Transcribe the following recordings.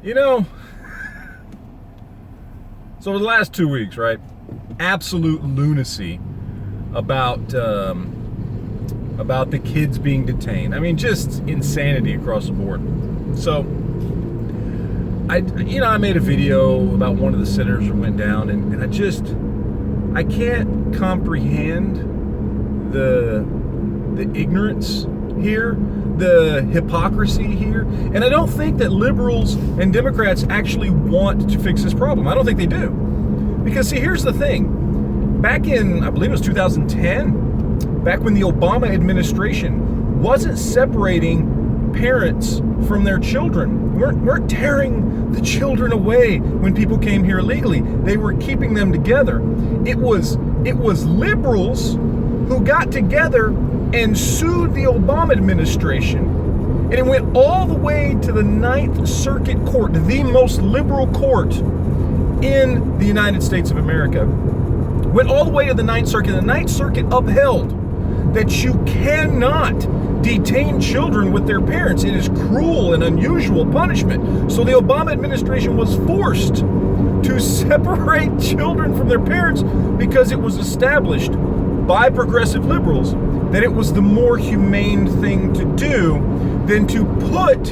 You know, so over the last 2 weeks, right? Absolute lunacy about the kids being detained. I mean, just insanity across the board. So, I made a video about one of the senators who went down, and I can't comprehend the ignorance here, the hypocrisy here, and I don't think that liberals and Democrats actually want to fix this problem. I don't think they do. Because see, here's the thing. Back in, I believe it was 2010, back when the Obama administration wasn't separating parents from their children, weren't tearing the children away when people came here illegally. They were keeping them together. It was liberals who got together and sued the Obama administration, and it went all the way to the Ninth Circuit Court, the most liberal court in the United States of America. Went all the way to the Ninth Circuit. The Ninth Circuit upheld that you cannot detain children with their parents. It is cruel and unusual punishment. So the Obama administration was forced to separate children from their parents because it was established by progressive liberals that it was the more humane thing to do than to put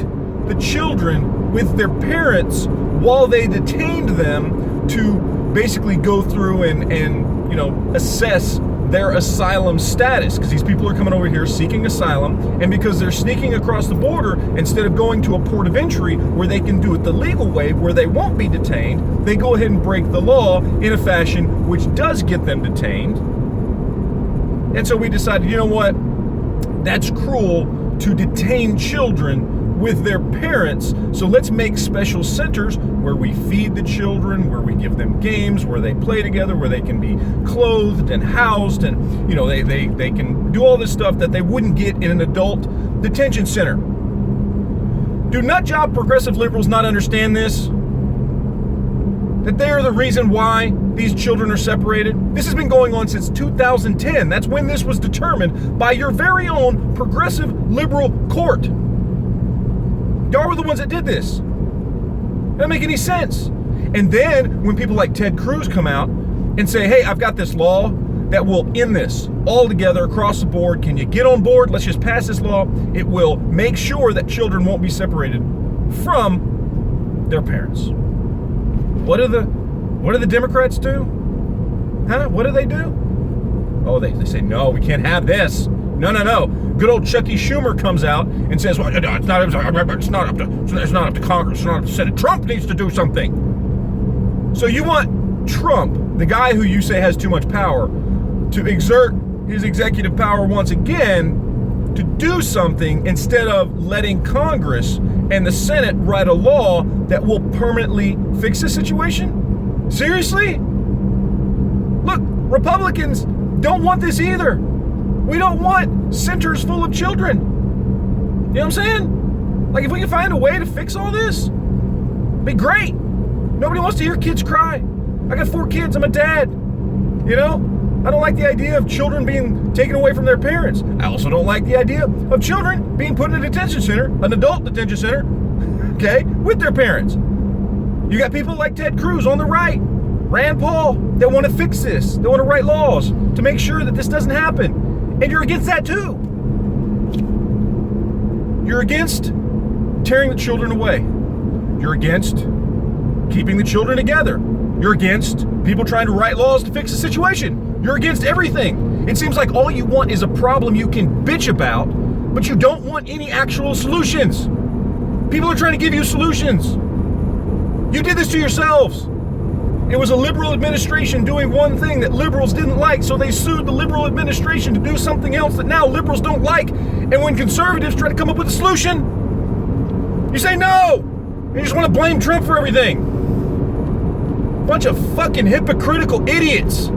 the children with their parents while they detained them to basically go through and assess their asylum status, because these people are coming over here seeking asylum, and because they're sneaking across the border, instead of going to a port of entry where they can do it the legal way, where they won't be detained, they go ahead and break the law in a fashion which does get them detained. And so we decided, you know what? That's cruel to detain children with their parents. So let's make special centers where we feed the children, where we give them games, where they play together, where they can be clothed and housed, and they can do all this stuff that they wouldn't get in an adult detention center. Do nut job progressive liberals not understand this? That they are the reason why these children are separated? This has been going on since 2010. That's when this was determined by your very own progressive liberal court. Y'all were the ones that did this. That doesn't make any sense. And then when people like Ted Cruz come out and say, hey, I've got this law that will end this all together across the board. Can you get on board? Let's just pass this law. It will make sure that children won't be separated from their parents. What do the Democrats do? Huh? What do they do? Oh, they say, no, we can't have this. No. Good old Chucky Schumer comes out and says, well, it's not up to Congress, it's not up to Senate. Trump needs to do something. So you want Trump, the guy who you say has too much power, to exert his executive power once again to do something instead of letting Congress and the Senate write a law that will permanently fix the situation? Seriously? Look, Republicans don't want this either. We don't want centers full of children. You know what I'm saying? Like, if we can find a way to fix all this, it'd be great. Nobody wants to hear kids cry. I got 4 kids. I'm a dad. You know? I don't like the idea of children being taken away from their parents. I also don't like the idea of children being put in a detention center, an adult detention center, okay, with their parents. You got people like Ted Cruz on the right, Rand Paul, that want to fix this. They want to write laws to make sure that this doesn't happen. And you're against that too. You're against tearing the children away. You're against keeping the children together. You're against people trying to write laws to fix the situation. You're against everything. It seems like all you want is a problem you can bitch about, but you don't want any actual solutions. People are trying to give you solutions. You did this to yourselves. It was a liberal administration doing one thing that liberals didn't like, so they sued the liberal administration to do something else that now liberals don't like. And when conservatives try to come up with a solution, you say no. You just want to blame Trump for everything. Bunch of fucking hypocritical idiots.